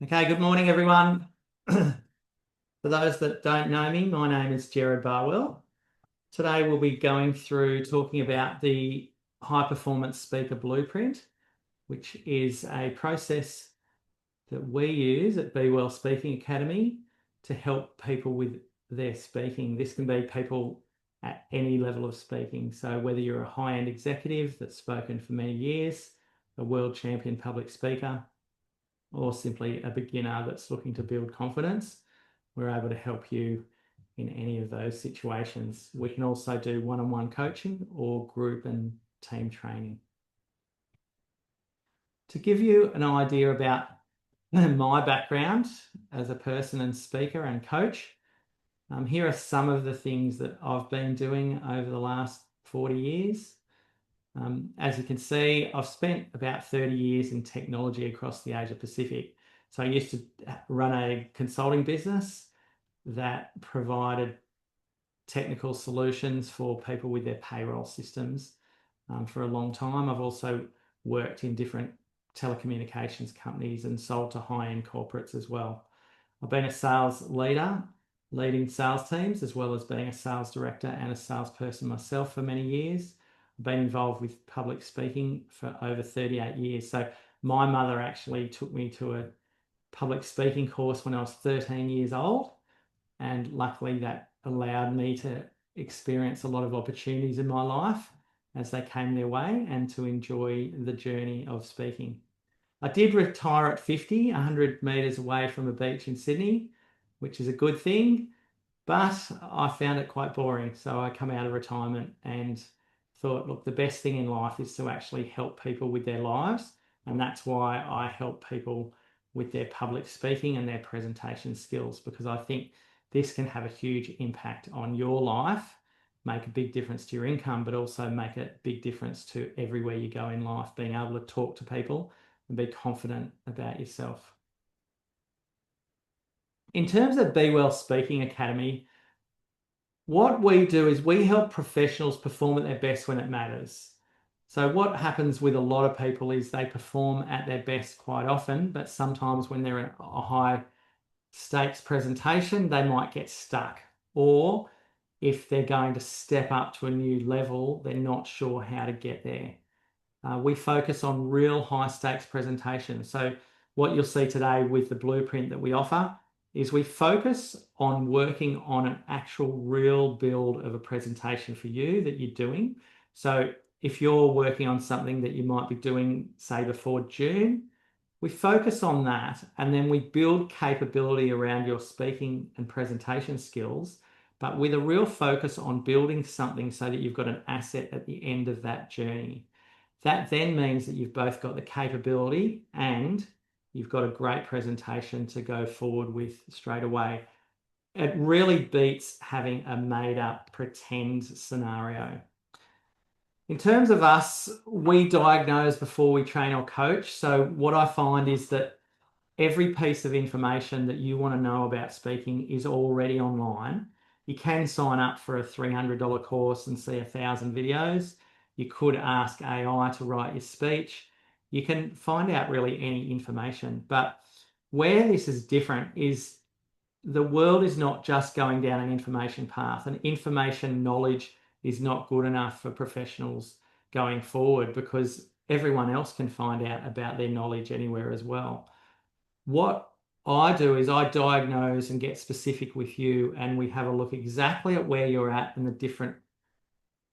Okay, good morning, everyone. For those that don't know me, my name is Gerard Barwell. Today we'll be going through talking about the high performance speaker blueprint, which is a process that we use at Barwell Speaking Academy to help people with their speaking. This can be people at any level of speaking. So whether you're a high-end executive that's spoken for many years, a world champion public speaker, or simply a beginner that's looking to build confidence, we're able to help you in any of those situations. We can also do one-on-one coaching or group and team training. To give you an idea about my background as a person and speaker and coach, here are some of the things that I've been doing over the last 40 years. As you can see, I've spent about 30 years in technology across the Asia Pacific. So I used to run a consulting business that provided technical solutions for people with their payroll systems for a long time. I've also worked in different telecommunications companies and sold to high-end corporates as well. I've been a sales leader, leading sales teams, as well as being a sales director and a salesperson myself for many years. I've been involved with public speaking for over 38 years. So my mother actually took me to a public speaking course when I was 13 years old. And luckily that allowed me to experience a lot of opportunities in my life as they came their way and to enjoy the journey of speaking. I did retire at 50, 100 meters away from a beach in Sydney, which is a good thing, but I found it quite boring. So I come out of retirement and thought, look, the best thing in life is to actually help people with their lives. And that's why I help people with their public speaking and their presentation skills, because I think this can have a huge impact on your life, make a big difference to your income, but also make a big difference to everywhere you go in life, being able to talk to people and be confident about yourself. In terms of Be Well Speaking Academy, what we do is we help professionals perform at their best when it matters. So what happens with a lot of people is they perform at their best quite often, but sometimes when they're in a high stakes presentation, they might get stuck. Or if they're going to step up to a new level, they're not sure how to get there. We focus on real high stakes presentations. So what you'll see today with the blueprint that we offer is we focus on working on an actual real build of a presentation for you that you're doing. So if you're working on something that you might be doing, say before June, we focus on that and then we build capability around your speaking and presentation skills, but with a real focus on building something so that you've got an asset at the end of that journey. That then means that you've both got the capability and you've got a great presentation to go forward with straight away. It really beats having a made up pretend scenario. In terms of us, we diagnose before we train or coach. So what I find is that every piece of information that you want to know about speaking is already online. You can sign up for a $300 course and see 1,000 videos. You could ask AI to write your speech. You can find out really any information. But where this is different is the world is not just going down an information path, and information knowledge is not good enough for professionals going forward because everyone else can find out about their knowledge anywhere as well. What I do is I diagnose and get specific with you, and we have a look exactly at where you're at and the different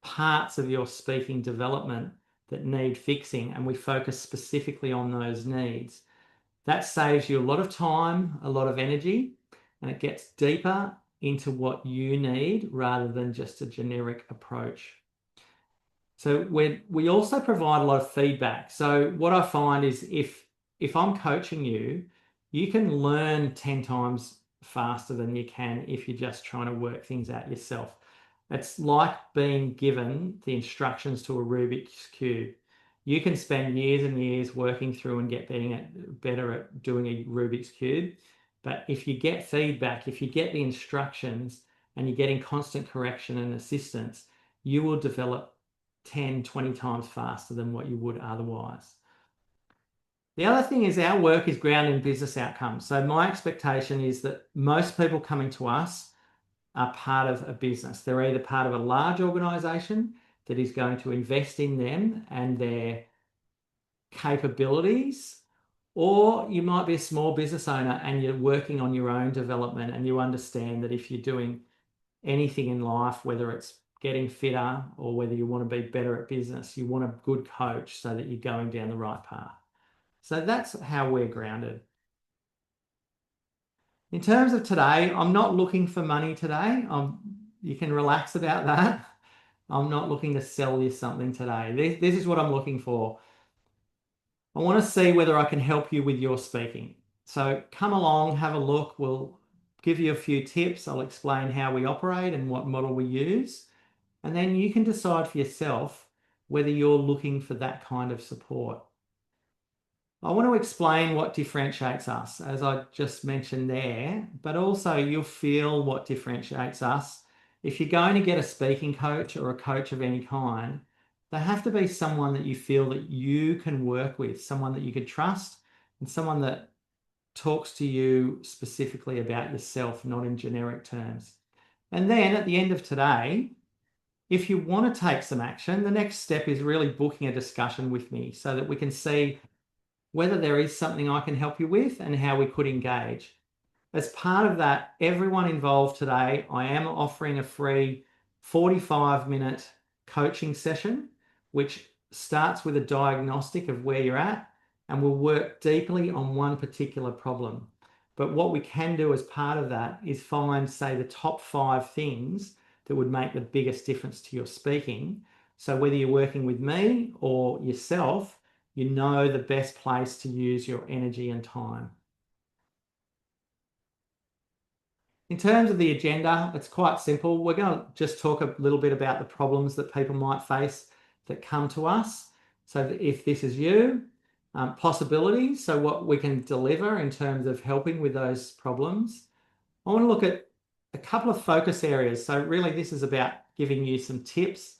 parts of your speaking development that need fixing, and we focus specifically on those needs. That saves you a lot of time, a lot of energy, and it gets deeper into what you need rather than just a generic approach. So we also provide a lot of feedback. So what I find is if I'm coaching you, you can learn 10 times faster than you can if you're just trying to work things out yourself. It's like being given the instructions to a Rubik's Cube. You can spend years and years working through and getting better at doing a Rubik's Cube. But if you get feedback, if you get the instructions and you're getting constant correction and assistance, you will develop 10, 20 times faster than what you would otherwise. The other thing is our work is grounded in business outcomes. So my expectation is that most people coming to us are part of a business. They're either part of a large organization that is going to invest in them and their capabilities, or you might be a small business owner and you're working on your own development and you understand that if you're doing anything in life, whether it's getting fitter or whether you want to be better at business, you want a good coach so that you're going down the right path. So that's how we're grounded. In terms of today, I'm not looking for money today. You can relax about that. I'm not looking to sell you something today. This is what I'm looking for. I want to see whether I can help you with your speaking. So come along, have a look. We'll give you a few tips. I'll explain how we operate and what model we use. And then you can decide for yourself whether you're looking for that kind of support. I want to explain what differentiates us, as I just mentioned there, but also you'll feel what differentiates us. If you're going to get a speaking coach or a coach of any kind, they have to be someone that you feel that you can work with, someone that you can trust, and someone that talks to you specifically about yourself, not in generic terms. And then at the end of today, if you want to take some action, the next step is really booking a discussion with me so that we can see whether there is something I can help you with and how we could engage. As part of that, everyone involved today, I am offering a free 45-minute coaching session, which starts with a diagnostic of where you're at and will work deeply on one particular problem. But what we can do as part of that is find, say, the top 5 things that would make the biggest difference to your speaking. So whether you're working with me or yourself, you know the best place to use your energy and time. In terms of the agenda, it's quite simple. We're going to just talk a little bit about the problems that people might face that come to us. So that if this is you, possibilities, so what we can deliver in terms of helping with those problems. I want to look at a couple of focus areas. So really this is about giving you some tips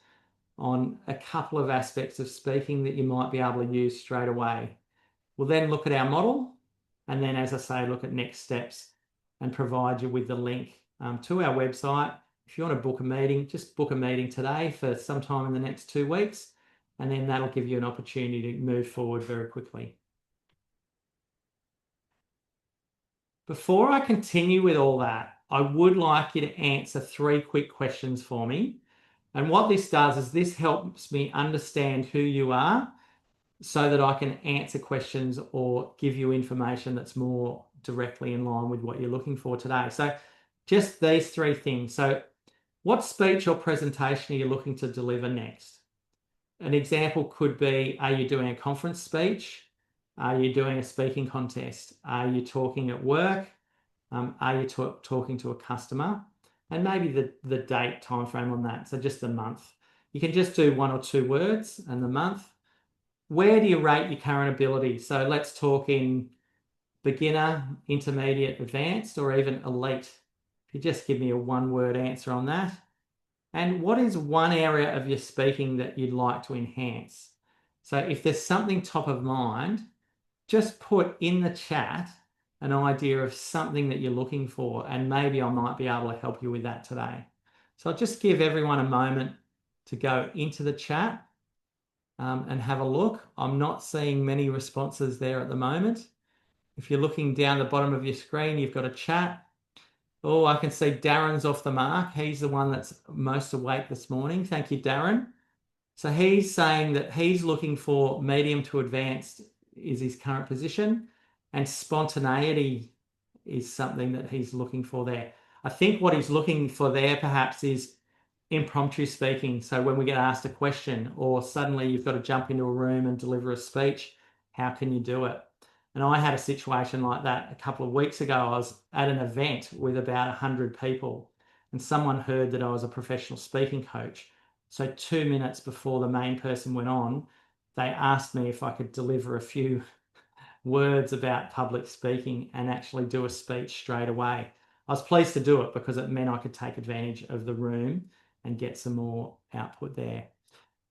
on a couple of aspects of speaking that you might be able to use straight away. We'll then look at our model and then, as I say, look at next steps and provide you with the link to our website. If you want to book a meeting, just book a meeting today for sometime in the next 2 weeks, and then that'll give you an opportunity to move forward very quickly. Before I continue with all that, I would like you to answer 3 quick questions for me. And what this does is this helps me understand who you are so that I can answer questions or give you information that's more directly in line with what you're looking for today. So just these 3 things. So what speech or presentation are you looking to deliver next? An example could be, are you doing a conference speech? Are you doing a speaking contest? Are you talking at work? Are you talking to a customer? And maybe the date time frame on that. So just the month. You can just do 1 or 2 words and the month. Where do you rate your current ability? So let's talk in beginner, intermediate, advanced, or even elite. If you just give me a 1-word answer on that. And what is one area of your speaking that you'd like to enhance? So if there's something top of mind, just put in the chat an idea of something that you're looking for, and maybe I might be able to help you with that today. So I'll just give everyone a moment to go into the chat and have a look. I'm not seeing many responses there at the moment. If you're looking down the bottom of your screen, you've got a chat. Oh, I can see Darren's off the mark. He's the one that's most awake this morning. Thank you, Darren. So he's saying that he's looking for medium to advanced is his current position, and spontaneity is something that he's looking for there. I think what he's looking for there perhaps is impromptu speaking. So when we get asked a question or suddenly you've got to jump into a room and deliver a speech, how can you do it? And I had a situation like that a couple of weeks ago. I was at an event with about 100 people and someone heard that I was a professional speaking coach. So 2 minutes before the main person went on, they asked me if I could deliver a few words about public speaking and actually do a speech straight away. I was pleased to do it because it meant I could take advantage of the room and get some more output there.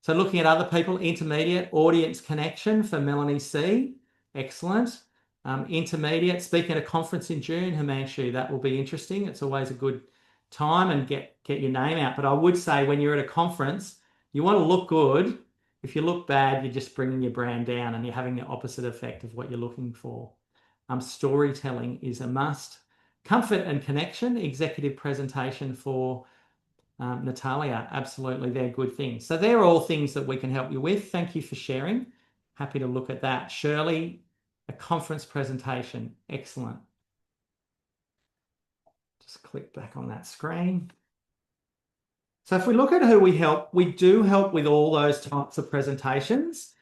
So looking at other people, intermediate audience connection for Melanie C. excellent. Intermediate, speaking at a conference in June, Himanshu, that will be interesting. It's always a good time and get your name out. But I would say when you're at a conference, you want to look good. If you look bad, you're just bringing your brand down and you're having the opposite effect of what you're looking for. Storytelling is a must. Comfort and connection, executive presentation for Natalia, absolutely, they're good things. So they're all things that we can help you with. Thank you for sharing. Happy to look at that. Shirley, a conference presentation, excellent. Just click back on that screen. So if we look at who we help, we do help with all those types of presentations.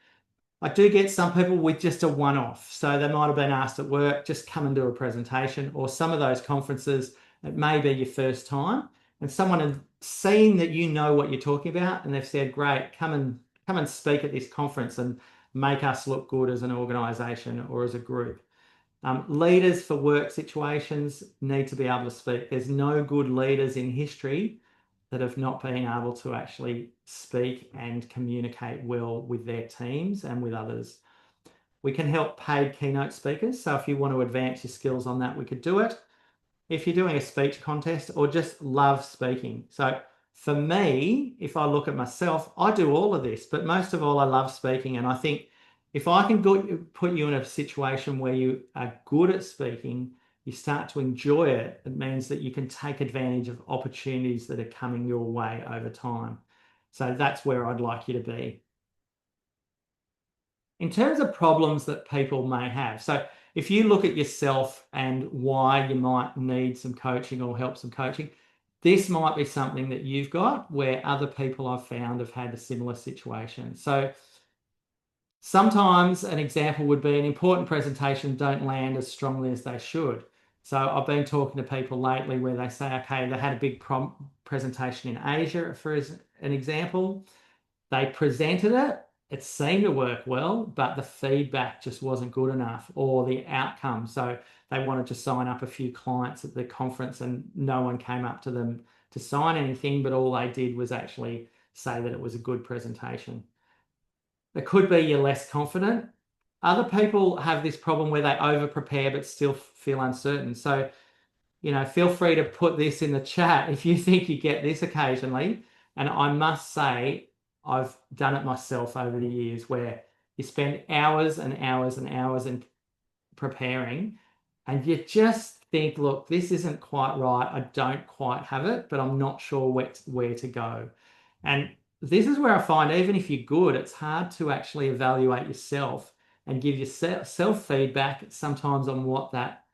I do get some people with just a one-off. So they might have been asked at work, just come and do a presentation, or some of those conferences, it may be your first time, and someone has seen that you know what you're talking about, and they've said, great, come and speak at this conference and make us look good as an organization or as a group. Leaders for work situations need to be able to speak. There's no good leaders in history that have not been able to actually speak and communicate well with their teams and with others. We can help paid keynote speakers. So if you want to advance your skills on that, we could do it. If you're doing a speech contest or just love speaking. So for me, if I look at myself, I do all of this, but most of all, I love speaking. And I think if I can put you in a situation where you are good at speaking, you start to enjoy it, it means that you can take advantage of opportunities that are coming your way over time. So that's where I'd like you to be. In terms of problems that people may have, so if you look at yourself and why you might need some coaching or help some coaching, this might be something that you've got where other people I've found have had a similar situation. So sometimes an example would be an important presentation don't land as strongly as they should. So I've been talking to people lately where they say, okay, they had a big presentation in Asia, for an example. They presented it, it seemed to work well, but the feedback just wasn't good enough or the outcome. So they wanted to sign up a few clients at the conference and no one came up to them to sign anything, but all they did was actually say that it was a good presentation. It could be you're less confident. Other people have this problem where they over prepare but still feel uncertain. So, feel free to put this in the chat if you think you get this occasionally. And I must say, I've done it myself over the years where you spend hours and hours and hours in preparing and you just think, look, this isn't quite right. I don't quite have it, but I'm not sure where to go. And this is where I find even if you're good, it's hard to actually evaluate yourself and give yourself feedback sometimes on what that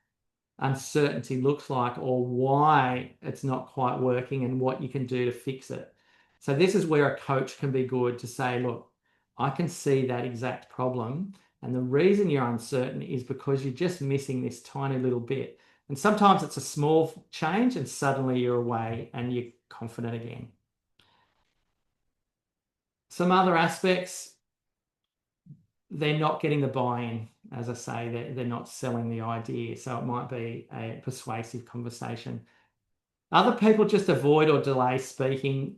uncertainty looks like or why it's not quite working and what you can do to fix it. So this is where a coach can be good to say, look, I can see that exact problem. And the reason you're uncertain is because you're just missing this tiny little bit. And sometimes it's a small change and suddenly you're away and you're confident again. Some other aspects, they're not getting the buy-in. As I say, they're not selling the idea. So it might be a persuasive conversation. Other people just avoid or delay speaking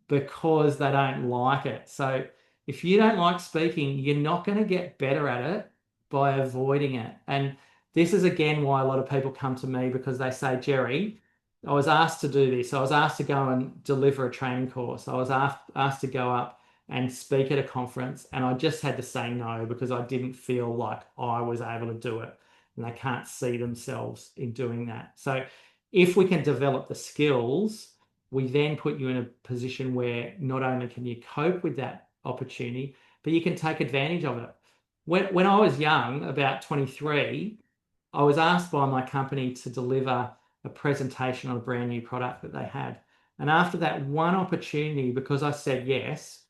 because they don't like it. So if you don't like speaking, you're not going to get better at it by avoiding it. And this is again why a lot of people come to me because they say, Jerry, I was asked to do this. I was asked to go and deliver a training course. I was asked to go up and speak at a conference, and I just had to say no because I didn't feel like I was able to do it. And they can't see themselves in doing that. So if we can develop the skills, we then put you in a position where not only can you cope with that opportunity, but you can take advantage of it. When I was young, about 23, I was asked by my company to deliver a presentation on a brand new product that they had. And after that one opportunity, because I said yes,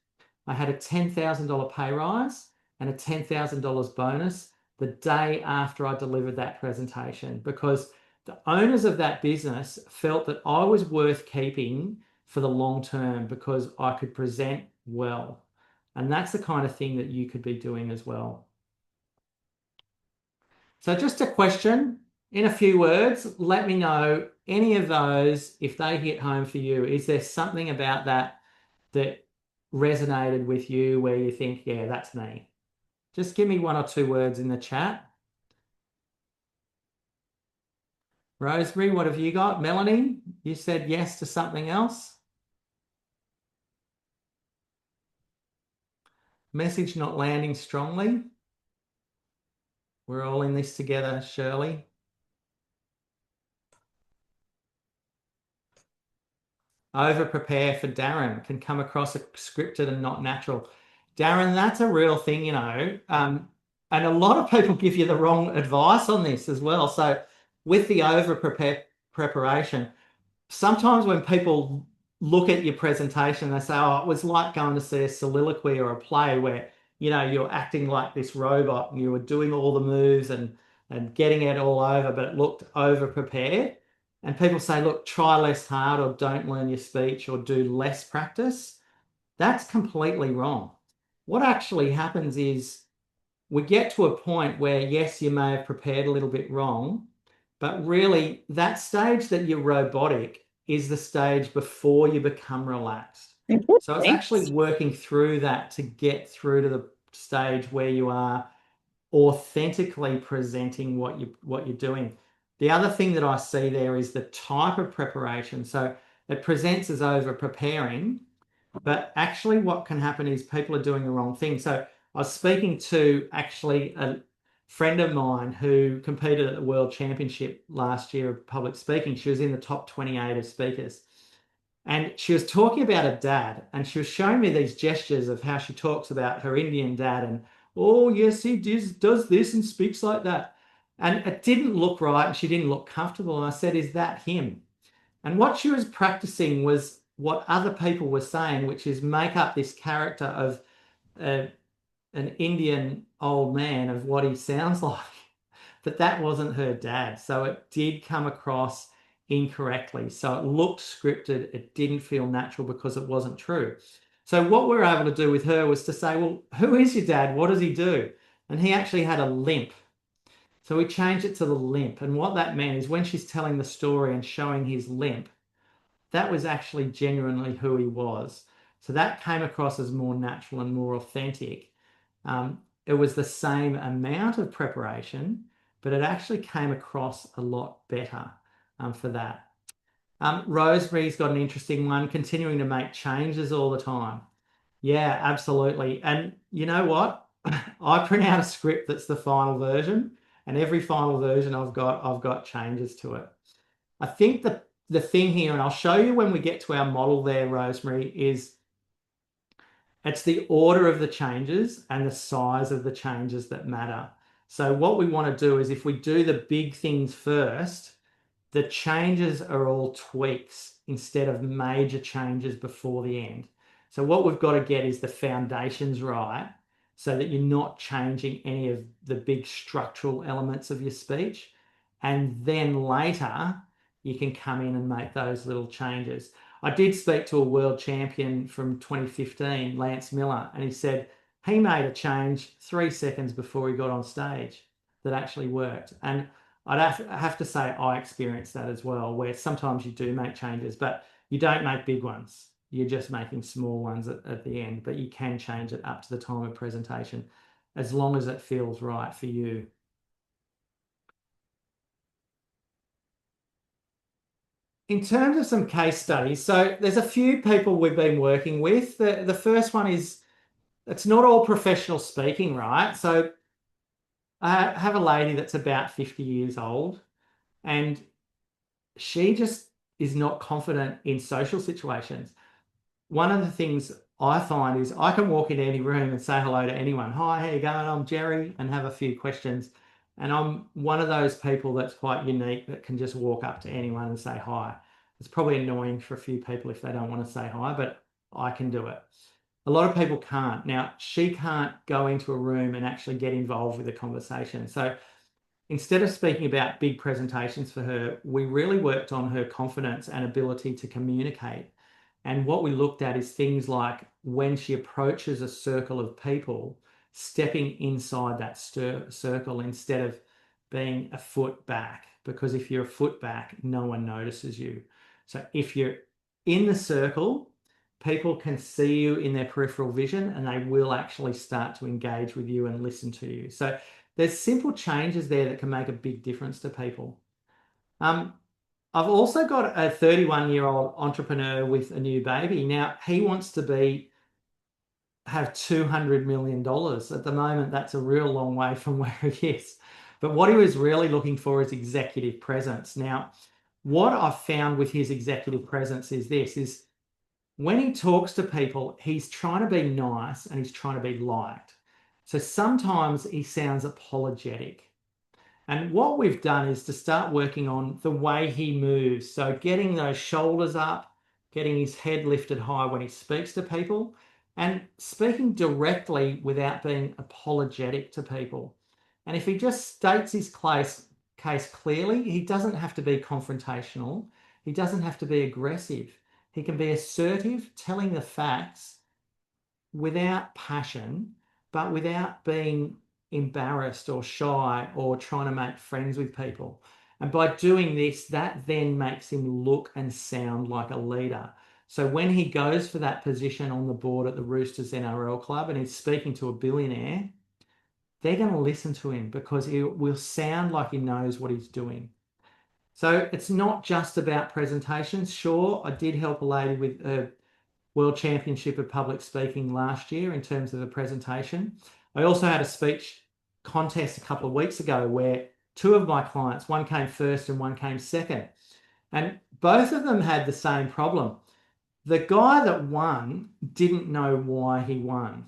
I had a $10,000 pay rise and a $10,000 bonus the day after I delivered that presentation because the owners of that business felt that I was worth keeping for the long term because I could present well. And that's the kind of thing that you could be doing as well. So just a question in a few words, let me know any of those, if they hit home for you, is there something about that that resonated with you where you think, yeah, that's me? Just give me one or two words in the chat. Rosemary, what have you got? Melanie, you said yes to something else. Message not landing strongly. We're all in this together, Shirley. Over prepare for Darren can come across scripted and not natural. Darren, that's a real thing, you know. And a lot of people give you the wrong advice on this as well. So with the over preparation, sometimes when people look at your presentation, they say, oh, it was like going to see a soliloquy or a play where, you know, you're acting like this robot and you were doing all the moves and getting it all over, but it looked over prepared. And people say, look, try less hard or don't learn your speech or do less practice. That's completely wrong. What actually happens is we get to a point where, yes, you may have prepared a little bit wrong, but really that stage that you're robotic is the stage before you become relaxed. So it's actually working through that to get through to the stage where you are authentically presenting what you're doing. The other thing that I see there is the type of preparation. So it presents as over preparing, but actually what can happen is people are doing the wrong thing. So I was speaking to actually a friend of mine who competed at the World Championship last year of public speaking. She was in the top 28 of speakers. And she was talking about her dad, and she was showing me these gestures of how she talks about her Indian dad and, oh, yes, he does this and speaks like that. And it didn't look right, and she didn't look comfortable. And I said, is that him? And what she was practicing was what other people were saying, which is make up this character of an Indian old man of what he sounds like. But that wasn't her dad. So it did come across incorrectly. So it looked scripted. It didn't feel natural because it wasn't true. So what we were able to do with her was to say, well, who is your dad? What does he do? And he actually had a limp. So we changed it to the limp. And what that meant is when she's telling the story and showing his limp, that was actually genuinely who he was. So that came across as more natural and more authentic. It was the same amount of preparation, but it actually came across a lot better for that. Rosemary's got an interesting one, continuing to make changes all the time. Yeah, absolutely. And you know what? I print out a script that's the final version, and every final version I've got changes to it. I think the thing here, and I'll show you when we get to our model there, Rosemary, is it's the order of the changes and the size of the changes that matter. So what we want to do is if we do the big things first, the changes are all tweaks instead of major changes before the end. So what we've got to get is the foundations right so that you're not changing any of the big structural elements of your speech. And then later, you can come in and make those little changes. I did speak to a world champion from 2015, Lance Miller, and he said he made a change 3 seconds before he got on stage that actually worked. And I'd have to say I experienced that as well, where sometimes you do make changes, but you don't make big ones. You're just making small ones at the end, but you can change it up to the time of presentation as long as it feels right for you. In terms of some case studies, so there's a few people we've been working with. The first one is, it's not all professional speaking, right? So I have a lady that's about 50 years old, and she just is not confident in social situations. One of the things I find is I can walk into any room and say hello to anyone. Hi, how you going? I'm Jerry, and have a few questions. And I'm one of those people that's quite unique that can just walk up to anyone and say hi. It's probably annoying for a few people if they don't want to say hi, but I can do it. A lot of people can't. Now, she can't go into a room and actually get involved with the conversation. So instead of speaking about big presentations for her, we really worked on her confidence and ability to communicate. And what we looked at is things like when she approaches a circle of people, stepping inside that circle instead of being a foot back. Because if you're a foot back, no one notices you. So if you're in the circle, people can see you in their peripheral vision and they will actually start to engage with you and listen to you. So there's simple changes there that can make a big difference to people. Um, I've also got a 31-year-old entrepreneur with a new baby. Now he wants to have $200 million. At the moment, that's a real long way from where he is. But what he was really looking for is executive presence. Now, what I've found with his executive presence is this, is when he talks to people, he's trying to be nice and he's trying to be liked. So sometimes he sounds apologetic. And what we've done is to start working on the way he moves. So getting those shoulders up, getting his head lifted high when he speaks to people, and speaking directly without being apologetic to people. And if he just states his case clearly, he doesn't have to be confrontational. He doesn't have to be aggressive. He can be assertive, telling the facts without passion, but without being embarrassed or shy or trying to make friends with people. And by doing this, that then makes him look and sound like a leader. So when he goes for that position on the board at the Roosters NRL club and he's speaking to a billionaire, they're going to listen to him because he will sound like he knows what he's doing. So it's not just about presentations. Sure, I did help a lady with a World Championship of Public Speaking last year in terms of a presentation. I also had a speech contest a couple of weeks ago where two of my clients, one came first and one came second. And both of them had the same problem. The guy that won didn't know why he won.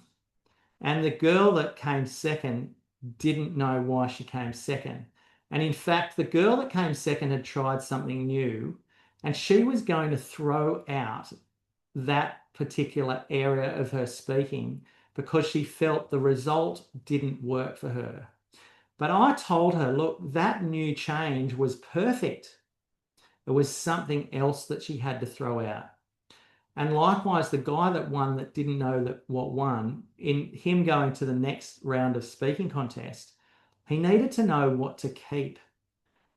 And the girl that came second didn't know why she came second. And in fact, the girl that came second had tried something new and she was going to throw out that particular area of her speaking because she felt the result didn't work for her. But I told her, look, that new change was perfect. It was something else that she had to throw out. And likewise, the guy that won that didn't know that what won, in him going to the next round of speaking contest, he needed to know what to keep.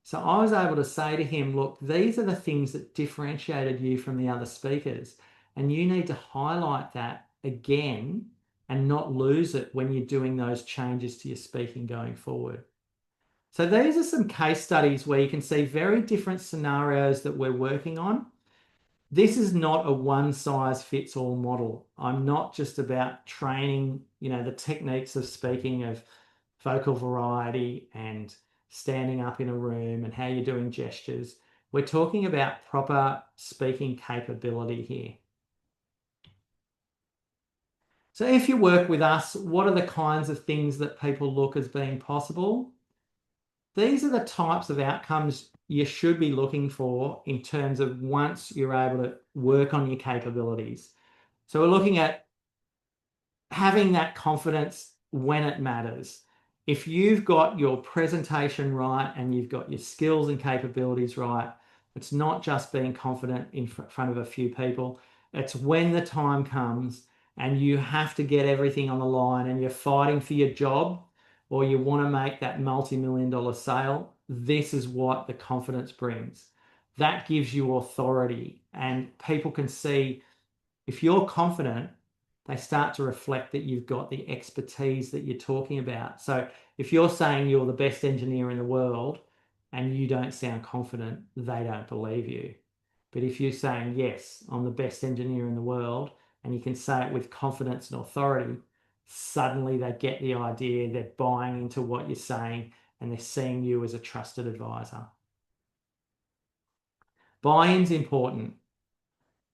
So I was able to say to him, look, these are the things that differentiated you from the other speakers. And you need to highlight that again and not lose it when you're doing those changes to your speaking going forward. So these are some case studies where you can see very different scenarios that we're working on. This is not a one size fits all model. I'm not just about training, the techniques of speaking, of vocal variety and standing up in a room and how you're doing gestures. We're talking about proper speaking capability here. So if you work with us, what are the kinds of things that people look as being possible? These are the types of outcomes you should be looking for in terms of once you're able to work on your capabilities. So we're looking at having that confidence when it matters. If you've got your presentation right and you've got your skills and capabilities right, it's not just being confident in front of a few people. It's when the time comes and you have to get everything on the line and you're fighting for your job or you want to make that multi-million-dollar sale, this is what the confidence brings. That gives you authority, and people can see if you're confident, they start to reflect that you've got the expertise that you're talking about. So if you're saying you're the best engineer in the world and you don't sound confident, they don't believe you. But if you're saying, yes, I'm the best engineer in the world, and you can say it with confidence and authority, suddenly they get the idea, they're buying into what you're saying, and they're seeing you as a trusted advisor. Buy-in's important.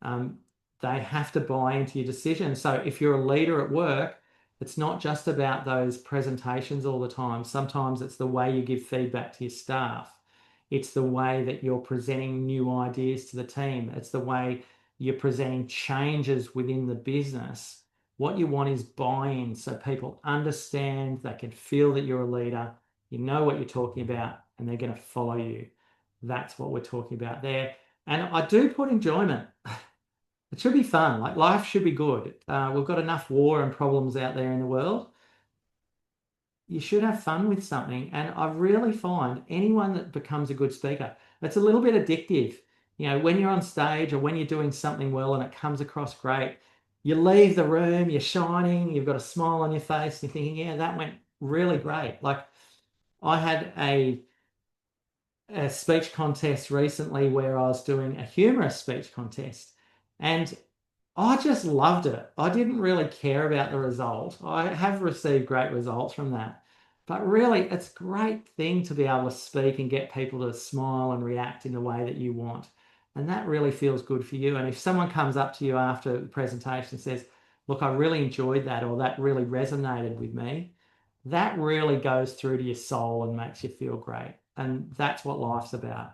They have to buy into your decision. So if you're a leader at work, it's not just about those presentations all the time. Sometimes it's the way you give feedback to your staff. It's the way that you're presenting new ideas to the team. It's the way you're presenting changes within the business. What you want is buy-in so people understand, they can feel that you're a leader, you know what you're talking about, and they're going to follow you. That's what we're talking about there. And I do put enjoyment. It should be fun. Like life should be good. We've got enough war and problems out there in the world. You should have fun with something. And I really find anyone that becomes a good speaker, it's a little bit addictive. when you're on stage or when you're doing something well and it comes across great, you leave the room, you're shining, you've got a smile on your face, you're thinking, yeah, that went really great. Like I had a speech contest recently where I was doing a humorous speech contest, and I just loved it. I didn't really care about the result. I have received great results from that. But really, it's a great thing to be able to speak and get people to smile and react in the way that you want. And that really feels good for you. And if someone comes up to you after the presentation and says, look, I really enjoyed that, or that really resonated with me, that really goes through to your soul and makes you feel great. And that's what life's about.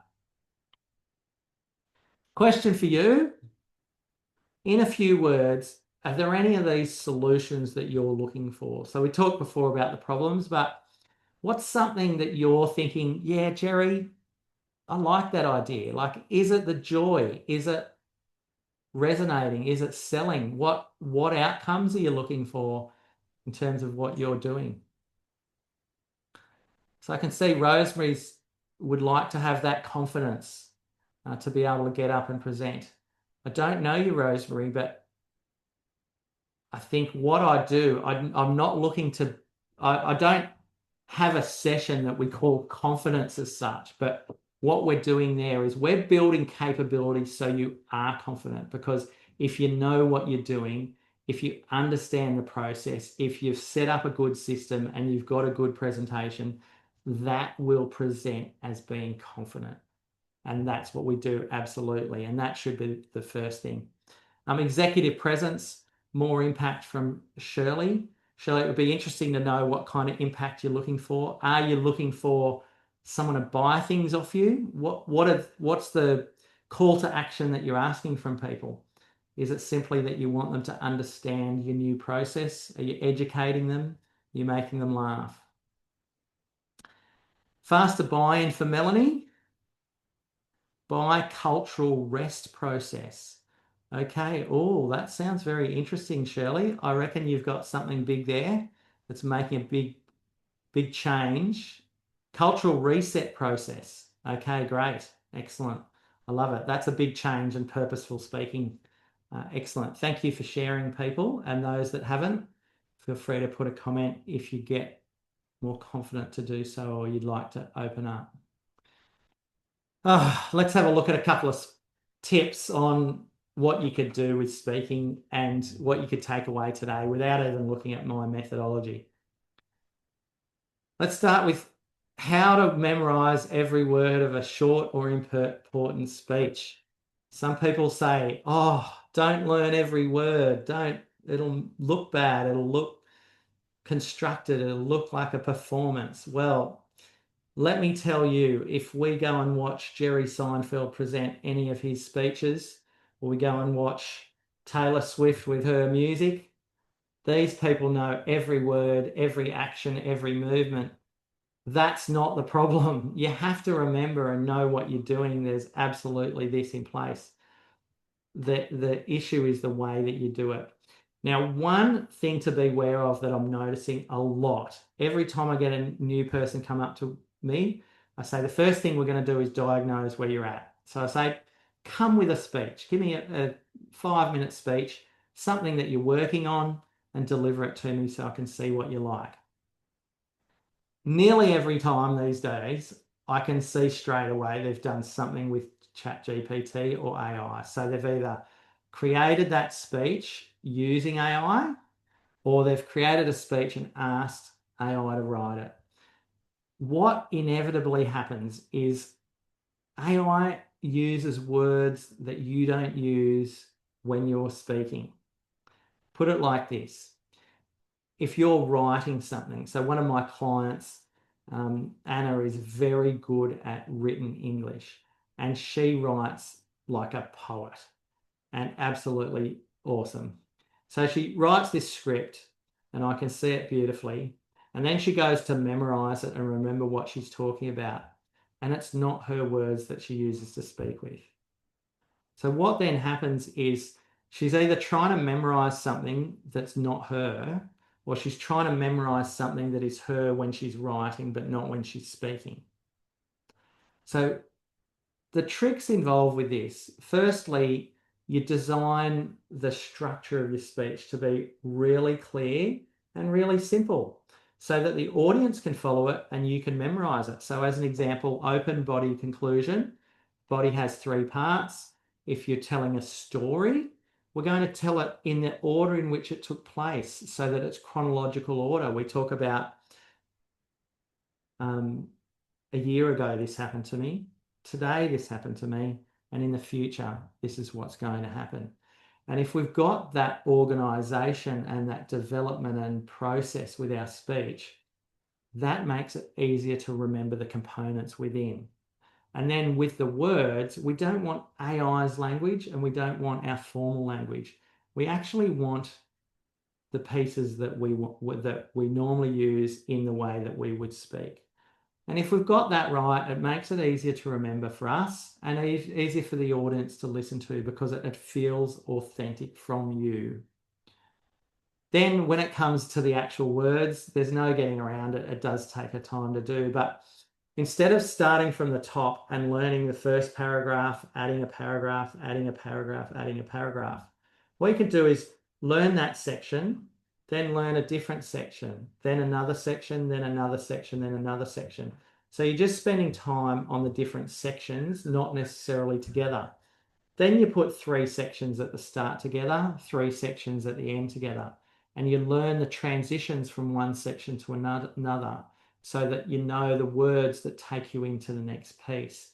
Question for you. In a few words, are there any of these solutions that you're looking for? So we talked before about the problems, but what's something that you're thinking, yeah, Jerry, I like that idea. Like, is it the joy? Is it resonating? Is it selling? What outcomes are you looking for in terms of what you're doing? So I can see Rosemary's would like to have that confidence to be able to get up and present. I don't know you, Rosemary, but I think what I do, I'm not looking to, I don't have a session that we call confidence as such, but what we're doing there is we're building capabilities so you are confident, because if you know what you're doing, if you understand the process, if you've set up a good system and you've got a good presentation, that will present as being confident. And that's what we do, absolutely. And that should be the first thing. Executive presence, more impact from Shirley. Shirley, it would be interesting to know what kind of impact you're looking for. Are you looking for someone to buy things off you? What's the call to action that you're asking from people? Is it simply that you want them to understand your new process? Are you educating them? Are you making them laugh? Faster buy-in for Melanie. Bicultural rest process. Okay. Oh, that sounds very interesting, Shirley. I reckon you've got something big there that's making a big change. Cultural reset process. Okay, great. Excellent. I love it. That's a big change and purposeful speaking. Excellent. Thank you for sharing, people. And those that haven't, feel free to put a comment if you get more confident to do so or you'd like to open up. Let's have a look at a couple of tips on what you could do with speaking and what you could take away today without even looking at my methodology. Let's start with how to memorize every word of a short or important speech. Some people say, oh, don't learn every word. Don't, it'll look bad. It'll look constructed. It'll look like a performance. Well, let me tell you, if we go and watch Jerry Seinfeld present any of his speeches, or we go and watch Taylor Swift with her music, these people know every word, every action, every movement. That's not the problem. You have to remember and know what you're doing. There's absolutely this in place. The issue is the way that you do it. Now, one thing to be aware of that I'm noticing a lot, every time I get a new person come up to me, I say the first thing we're going to do is diagnose where you're at. So I say, come with a speech. Give me a 5-minute speech, something that you're working on, and deliver it to me so I can see what you like. Nearly every time these days, I can see straight away they've done something with ChatGPT or AI. So they've either created that speech using AI, or they've created a speech and asked AI to write it. What inevitably happens is AI uses words that you don't use when you're speaking. Put it like this. If you're writing something, so one of my clients, Anna, is very good at written English, and she writes like a poet and absolutely awesome. So she writes this script and I can see it beautifully. And then she goes to memorize it and remember what she's talking about. And it's not her words that she uses to speak with. So what then happens is she's either trying to memorize something that's not her, or she's trying to memorize something that is her when she's writing, but not when she's speaking. So the tricks involved with this, firstly, you design the structure of your speech to be really clear and really simple so that the audience can follow it and you can memorize it. So as an example, open, body, conclusion. Body has 3 parts. If you're telling a story, we're going to tell it in the order in which it took place so that it's chronological order. We talk about a year ago this happened to me, today this happened to me, and in the future this is what's going to happen. And if we've got that organization and that development and process with our speech, that makes it easier to remember the components within. And then with the words, we don't want AI's language and we don't want our formal language. We actually want the pieces that we normally use in the way that we would speak. And if we've got that right, it makes it easier to remember for us and easier for the audience to listen to because it feels authentic from you. Then when it comes to the actual words, there's no getting around it. It does take a time to do, but instead of starting from the top and learning the first paragraph, adding a paragraph, adding a paragraph, adding a paragraph, what you could do is learn that section, then learn a different section, then another section, then another section, then another section. So you're just spending time on the different sections, not necessarily together. Then you put 3 sections at the start together, 3 sections at the end together, and you learn the transitions from one section to another so that you know the words that take you into the next piece.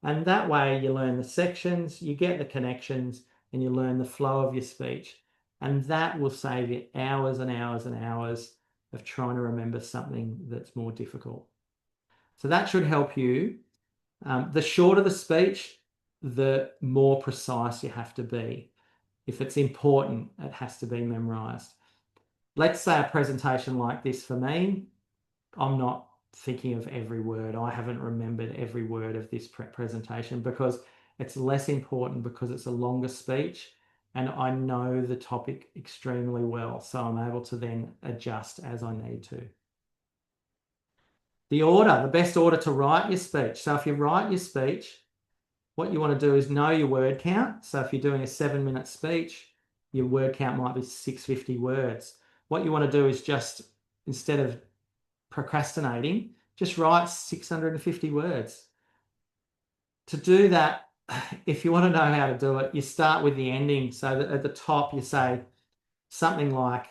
And that way you learn the sections, you get the connections, and you learn the flow of your speech. And that will save you hours and hours and hours of trying to remember something that's more difficult. So that should help you. The shorter the speech, the more precise you have to be. If it's important, it has to be memorized. Let's say a presentation like this for me, I'm not thinking of every word. I haven't remembered every word of this presentation because it's less important because it's a longer speech and I know the topic extremely well. So I'm able to then adjust as I need to. The order, the best order to write your speech. So if you write your speech, what you want to do is know your word count. So if you're doing a 7-minute speech, your word count might be 650 words. What you want to do is just, instead of procrastinating, just write 650 words. To do that, if you want to know how to do it, you start with the ending. So that at the top you say something like,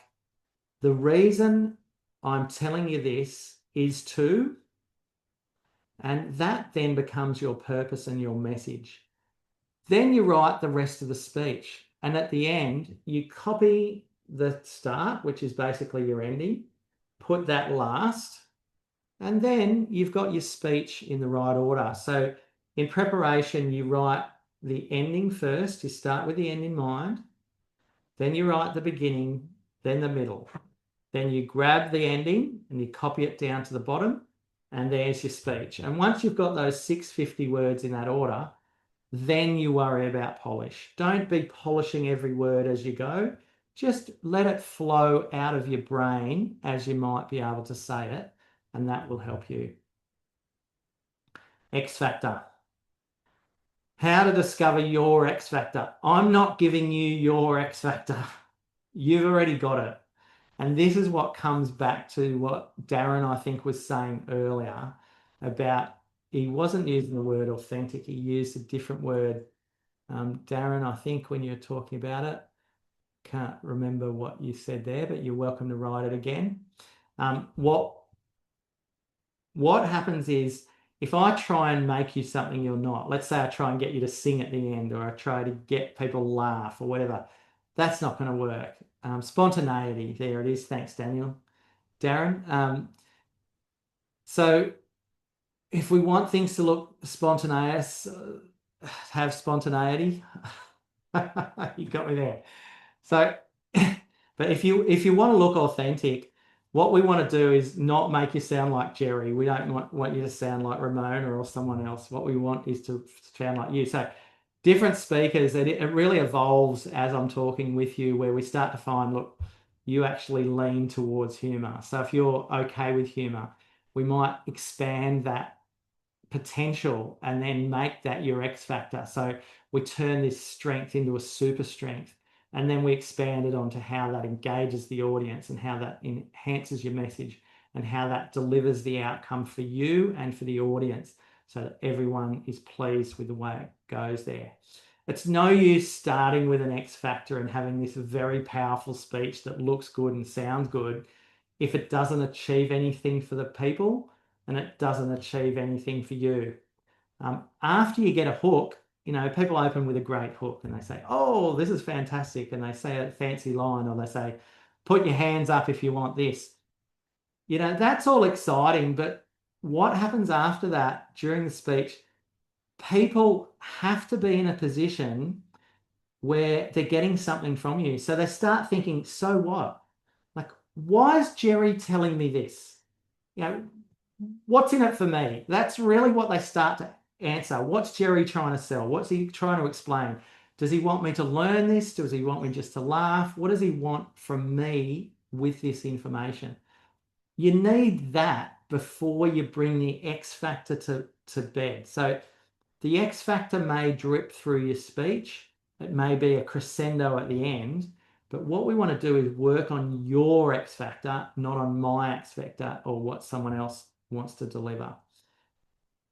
the reason I'm telling you this is to, and that then becomes your purpose and your message. Then you write the rest of the speech. And at the end, you copy the start, which is basically your ending, put that last, and then you've got your speech in the right order. So in preparation, you write the ending first. You start with the end in mind. Then you write the beginning, then the middle. Then you grab the ending and you copy it down to the bottom, and there's your speech. And once you've got those 650 words in that order, then you worry about polish. Don't be polishing every word as you go. Just let it flow out of your brain as you might be able to say it, and that will help you. X factor. How to discover your X factor. I'm not giving you your X factor. You've already got it. And this is what comes back to what Darren, I think, was saying earlier about he wasn't using the word authentic. He used a different word. Darren, I think when you're talking about it, can't remember what you said there, but you're welcome to write it again. What happens is if I try and make you something you're not, let's say I try and get you to sing at the end, or I try to get people to laugh or whatever, that's not going to work. Spontaneity, there it is. Thanks, Darren. So if we want things to look spontaneous, have spontaneity. You got me there. So, but if you want to look authentic, what we want to do is not make you sound like Jerry. We don't want you to sound like Ramona or someone else. What we want is to sound like you. So different speakers, it really evolves as I'm talking with you, where we start to find, look, you actually lean towards humor. So if you're okay with humor, we might expand that potential and then make that your X factor. So we turn this strength into a super strength, and then we expand it onto how that engages the audience and how that enhances your message and how that delivers the outcome for you and for the audience so that everyone is pleased with the way it goes there. It's no use starting with an X factor and having this very powerful speech that looks good and sounds good if it doesn't achieve anything for the people and it doesn't achieve anything for you. After you get a hook, people open with a great hook and they say, oh, this is fantastic. And they say a fancy line, or they say, put your hands up if you want this. That's all exciting. But what happens after that during the speech, people have to be in a position where they're getting something from you. So they start thinking, so what? Like, why is Jerry telling me this? What's in it for me? That's really what they start to answer. What's Jerry trying to sell? What's he trying to explain? Does he want me to learn this? Does he want me just to laugh? What does he want from me with this information? You need that before you bring the X factor to bed. So the X factor may drip through your speech. It may be a crescendo at the end. But what we want to do is work on your X factor, not on my X factor or what someone else wants to deliver.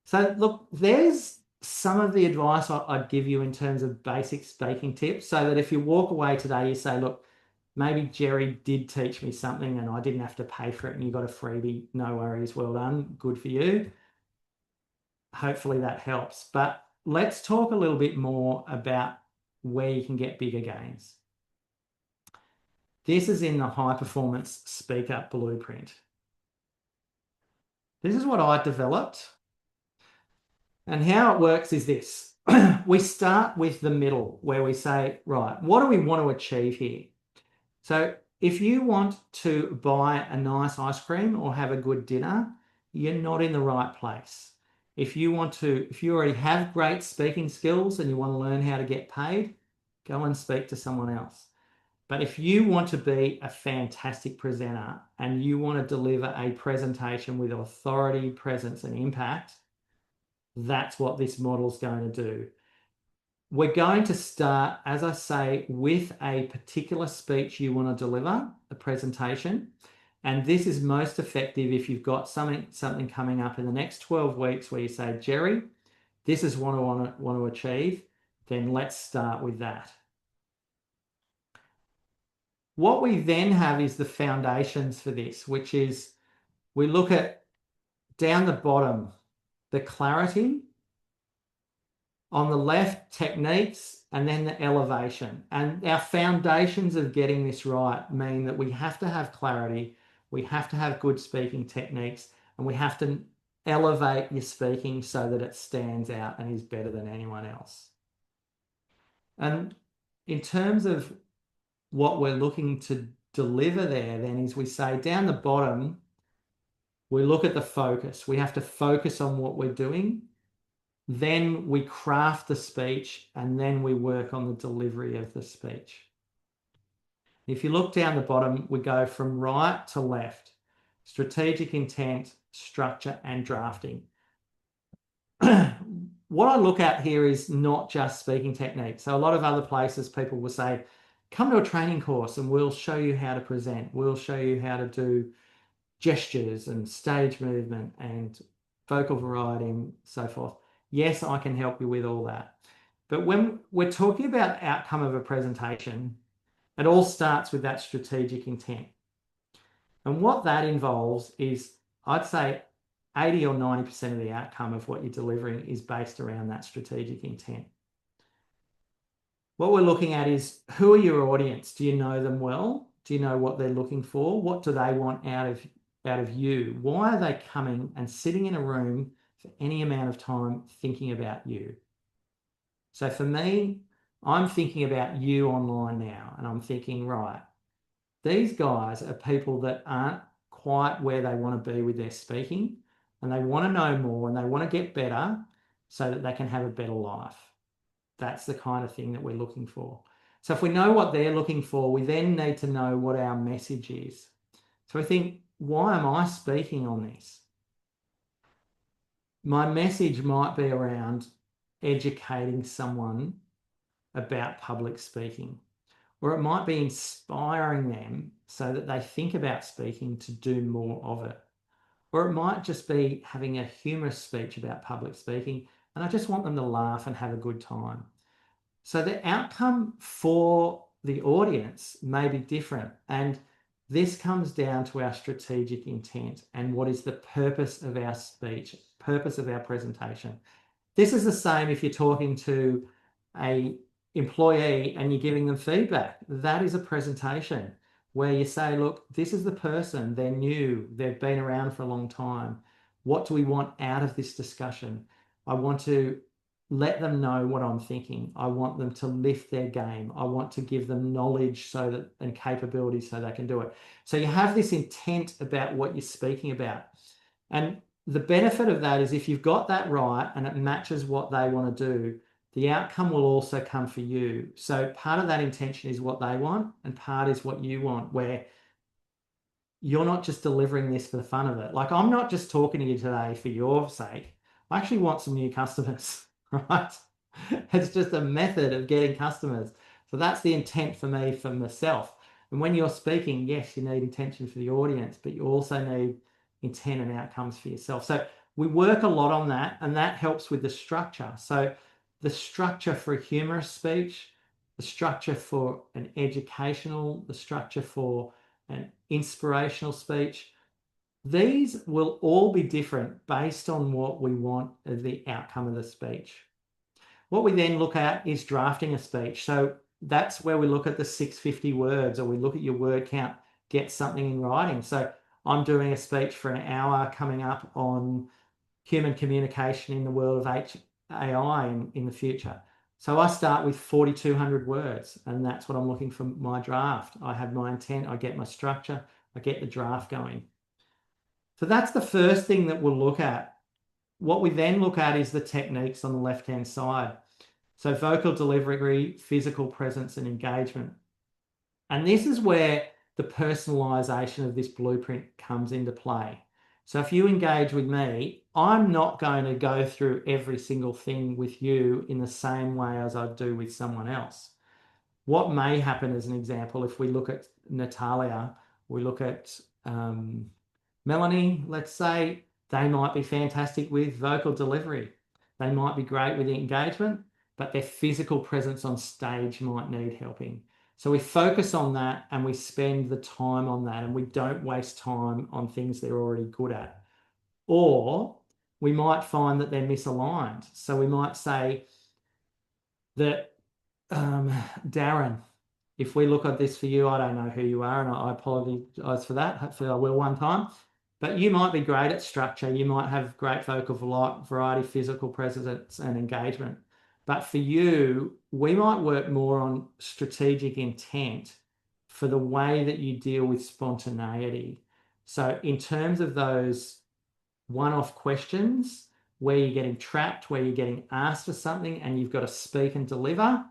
So look, there's some of the advice I'd give you in terms of basic speaking tips, so that if you walk away today, you say, look, maybe Jerry did teach me something and I didn't have to pay for it and you got a freebie. No worries. Well done. Good for you. Hopefully that helps. But let's talk a little bit more about where you can get bigger gains. This is in the High Performance Speaker Blueprint. This is what I developed. And how it works is this. We start with the middle where we say, right, what do we want to achieve here? So if you want to buy a nice ice cream or have a good dinner, you're not in the right place. If you already have great speaking skills and you want to learn how to get paid, go and speak to someone else. But if you want to be a fantastic presenter and you want to deliver a presentation with authority, presence, and impact, that's what this model is going to do. We're going to start, as I say, with a particular speech you want to deliver, a presentation. And this is most effective if you've got something coming up in the next 12 weeks where you say, Jerry, this is what I want to achieve. Then let's start with that. What we then have is the foundations for this, which is we look at down the bottom, the clarity, on the left, techniques, and then the elevation. And our foundations of getting this right mean that we have to have clarity, we have to have good speaking techniques, and we have to elevate your speaking so that it stands out and is better than anyone else. And in terms of what we're looking to deliver there then is we say down the bottom, we look at the focus. We have to focus on what we're doing. Then we craft the speech and then we work on the delivery of the speech. If you look down the bottom, we go from right to left, strategic intent, structure, and drafting. What I look at here is not just speaking technique. So a lot of other places people will say, come to a training course and we'll show you how to present. We'll show you how to do gestures and stage movement and vocal variety and so forth. Yes, I can help you with all that. But when we're talking about outcome of a presentation, it all starts with that strategic intent. And what that involves is, I'd say 80 or 90% of the outcome of what you're delivering is based around that strategic intent. What we're looking at is, who are your audience? Do you know them well? Do you know what they're looking for? What do they want out of you? Why are they coming and sitting in a room for any amount of time thinking about you? So for me, I'm thinking about you online now, and I'm thinking, right, these guys are people that aren't quite where they want to be with their speaking, and they want to know more and they want to get better so that they can have a better life. That's the kind of thing that we're looking for. So if we know what they're looking for, we then need to know what our message is. So I think, why am I speaking on this? My message might be around educating someone about public speaking, or it might be inspiring them so that they think about speaking to do more of it. Or it might just be having a humorous speech about public speaking, and I just want them to laugh and have a good time. So the outcome for the audience may be different. And this comes down to our strategic intent and what is the purpose of our speech, purpose of our presentation. This is the same if you're talking to a employee and you're giving them feedback. That is a presentation where you say, look, this is the person, they're new, they've been around for a long time. What do we want out of this discussion? I want to let them know what I'm thinking. I want them to lift their game. I want to give them knowledge so that and capability so they can do it. So you have this intent about what you're speaking about. And the benefit of that is if you've got that right and it matches what they want to do, the outcome will also come for you. So part of that intention is what they want and part is what you want, where you're not just delivering this for the fun of it. Like I'm not just talking to you today for your sake. I actually want some new customers, right? It's just a method of getting customers. So that's the intent for me, for myself. And when you're speaking, yes, you need intention for the audience, but you also need intent and outcomes for yourself. So we work a lot on that, and that helps with the structure. So the structure for a humorous speech, the structure for an educational, the structure for an inspirational speech, these will all be different based on what we want as the outcome of the speech. What we then look at is drafting a speech. So that's where we look at the 650 words, or we look at your word count, get something in writing. So I'm doing a speech for an hour coming up on human communication in the world of AI in the future. So I start with 4,200 words, and that's what I'm looking for my draft. I have my intent, I get my structure, I get the draft going. So that's the first thing that we'll look at. What we then look at is the techniques on the left-hand side. So vocal delivery, physical presence, and engagement. And this is where the personalization of this blueprint comes into play. So if you engage with me, I'm not going to go through every single thing with you in the same way as I do with someone else. What may happen, as an example, if we look at Natalia, we look at Melanie, let's say, they might be fantastic with vocal delivery. They might be great with engagement, but their physical presence on stage might need helping. So we focus on that and we spend the time on that, and we don't waste time on things they're already good at. Or we might find that they're misaligned. So we might say that, Darren, if we look at this for you, I don't know who you are, and I apologize for that. Hopefully I will one time. But you might be great at structure. You might have great vocal variety, physical presence, and engagement. But for you, we might work more on strategic intent for the way that you deal with spontaneity. So in terms of those one-off questions where you're getting trapped, where you're getting asked for something and you've got to speak and deliver,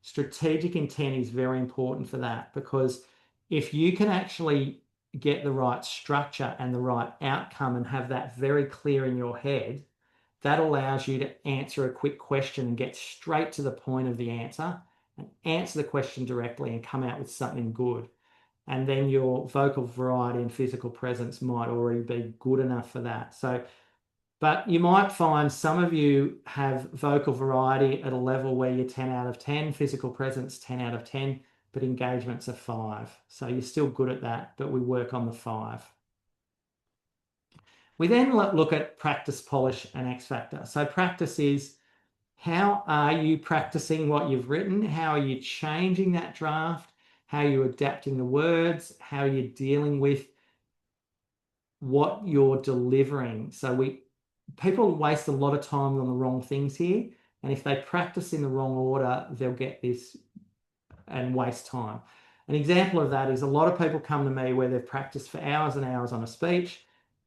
strategic intent is very important for that, because if you can actually get the right structure and the right outcome and have that very clear in your head, that allows you to answer a quick question and get straight to the point of the answer and answer the question directly and come out with something good. And then your vocal variety and physical presence might already be good enough for that. So, but you might find some of you have vocal variety at a level where you're 10 out of 10, physical presence 10 out of 10, but engagements are 5. So you're still good at that, but we work on the 5. We then look at practice, polish, and X factor. So practice is, how are you practicing what you've written? How are you changing that draft? How are you adapting the words? How are you dealing with what you're delivering? So people waste a lot of time on the wrong things here. And if they practice in the wrong order, they'll get this and waste time. An example of that is a lot of people come to me where they've practiced for hours and hours on a speech.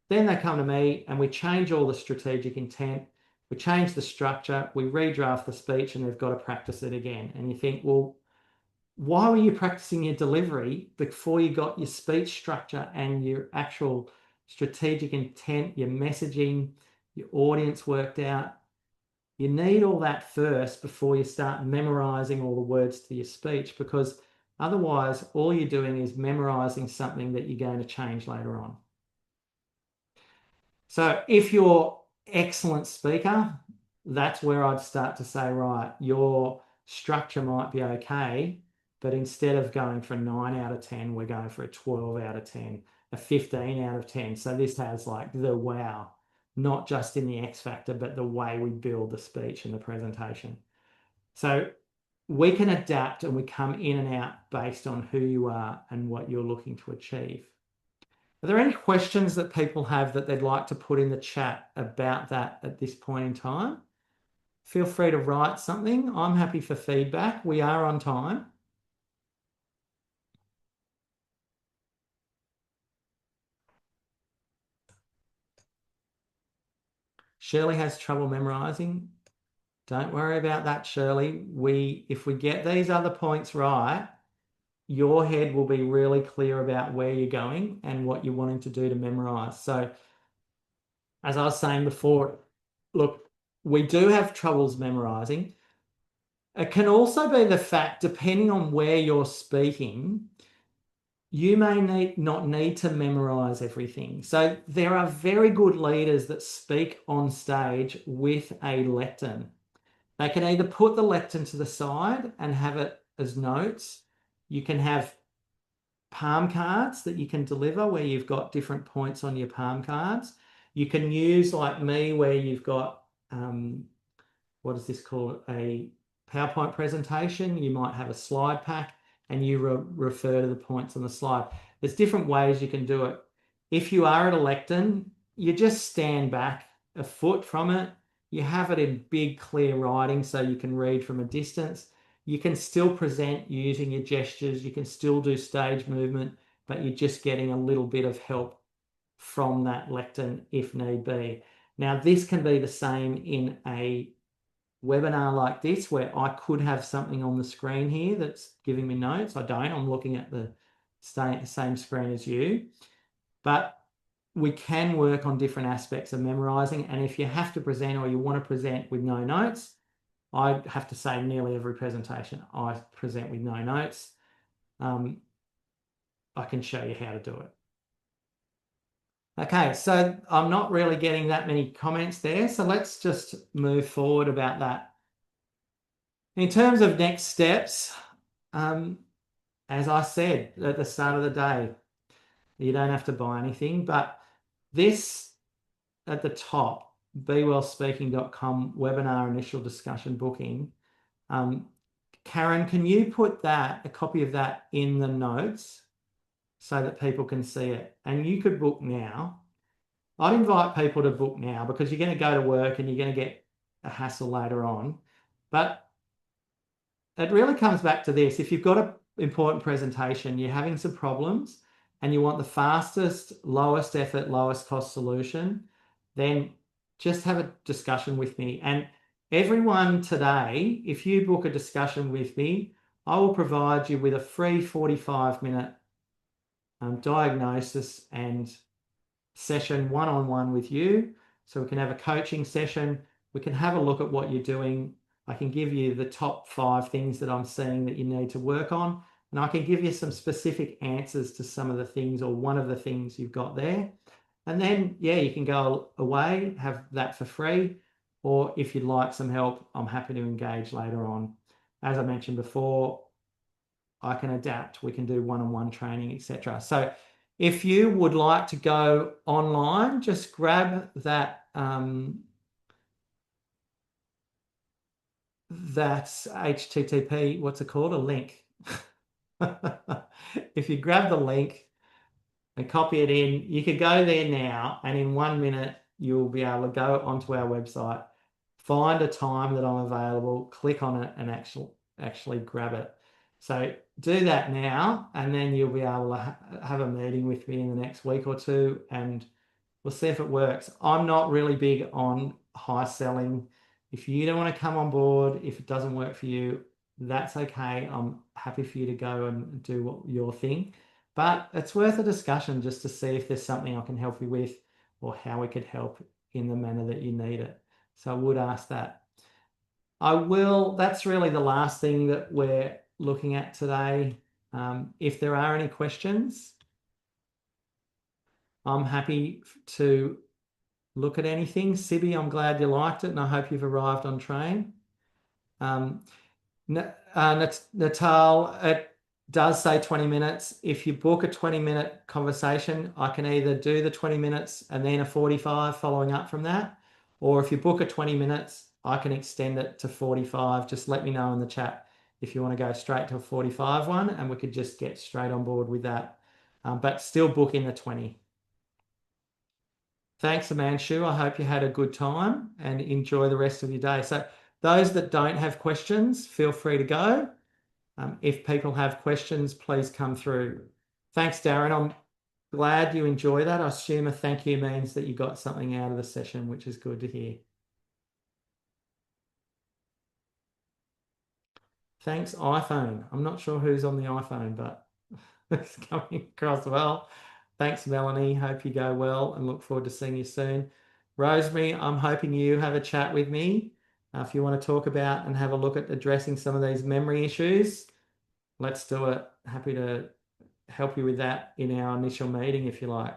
Then they come to me and we change all the strategic intent. We change the structure, we redraft the speech, and they've got to practice it again. And you think, well, why were you practicing your delivery before you got your speech structure and your actual strategic intent, your messaging, your audience worked out. You need all that first before you start memorizing all the words to your speech, because otherwise all you're doing is memorizing something that you're going to change later on. So if you're excellent speaker, that's where I'd start to say, right, your structure might be okay, but instead of going for a 9 out of 10, we're going for a 12 out of 10, a 15 out of 10. So this has like the wow, not just in the X factor, but the way we build the speech and the presentation. So we can adapt and we come in and out based on who you are and what you're looking to achieve. Are there any questions that people have that they'd like to put in the chat about that at this point in time? Feel free to write something. I'm happy for feedback. We are on time. Shirley has trouble memorizing. Don't worry about that, Shirley. If we get these other points right, your head will be really clear about where you're going and what you're wanting to do to memorize. So as I was saying before, look, we do have troubles memorizing. It can also be the fact, depending on where you're speaking, you may not need to memorize everything. So there are very good leaders that speak on stage with a lectern. They can either put the lectern to the side and have it as notes. You can have palm cards that you can deliver where you've got different points on your palm cards. You can use, like me, where you've got, what is this called? A PowerPoint presentation. You might have a slide pack and you refer to the points on the slide. There's different ways you can do it. If you are at a lectern, you just stand back a foot from it. You have it in big, clear writing so you can read from a distance. You can still present using your gestures. You can still do stage movement, but you're just getting a little bit of help from that lectern if need be. Now, this can be the same in a webinar like this, where I could have something on the screen here that's giving me notes. I don't. I'm looking at the same screen as you. But we can work on different aspects of memorizing. And if you have to present or you want to present with no notes, I have to say nearly every presentation I present with no notes. I can show you how to do it. Okay, so I'm not really getting that many comments there. So let's just move forward about that. In terms of next steps, as I said at the start of the day, you don't have to buy anything, but this at the top, bewellspeaking.com webinar initial discussion booking. Karen, can you put a copy of that in the notes so that people can see it? And you could book now. I'd invite people to book now because you're going to go to work and you're going to get a hassle later on. But it really comes back to this. If you've got an important presentation, you're having some problems and you want the fastest, lowest effort, lowest cost solution, then just have a discussion with me. And everyone today, if you book a discussion with me, I will provide you with a free 45-minute diagnosis and session one-on-one with you. So we can have a coaching session. We can have a look at what you're doing. I can give you the top 5 things that I'm seeing that you need to work on. And I can give you some specific answers to some of the things or one of the things you've got there. And then, yeah, you can go away, have that for free. Or if you'd like some help, I'm happy to engage later on. As I mentioned before, I can adapt. We can do one-on-one training, etc. So if you would like to go online, just grab that that's HTTP, what's it called? A link. If you grab the link and copy it in, you could go there now, and in 1 minute, you'll be able to go onto our website, find a time that I'm available, click on it, and actually grab it. So do that now, and then you'll be able to have a meeting with me in the next week or two, and we'll see if it works. I'm not really big on high selling. If you don't want to come on board, if it doesn't work for you, that's okay. I'm happy for you to go and do your thing. But it's worth a discussion just to see if there's something I can help you with or how we could help in the manner that you need it. So I would ask that. That's really the last thing that we're looking at today. If there are any questions, I'm happy to look at anything. Sibby, I'm glad you liked it, and I hope you've arrived on train. Natal, it does say 20 minutes. If you book a 20-minute conversation, I can either do the 20 minutes and then a 45 following up from that, or if you book a 20 minutes, I can extend it to 45. Just let me know in the chat if you want to go straight to a 45 one, and we could just get straight on board with that. But still book in the 20. Thanks, Amanchu. I hope you had a good time and enjoy the rest of your day. So those that don't have questions, feel free to go. If people have questions, please come through. Thanks, Darren. I'm glad you enjoy that. I assume a thank you means that you got something out of the session, which is good to hear. Thanks, iPhone. I'm not sure who's on the iPhone, but it's coming across well. Thanks, Melanie. Hope you go well and look forward to seeing you soon. Rosemary, I'm hoping you have a chat with me if you want to talk about and have a look at addressing some of these memory issues. Let's do it. Happy to help you with that in our initial meeting if you like.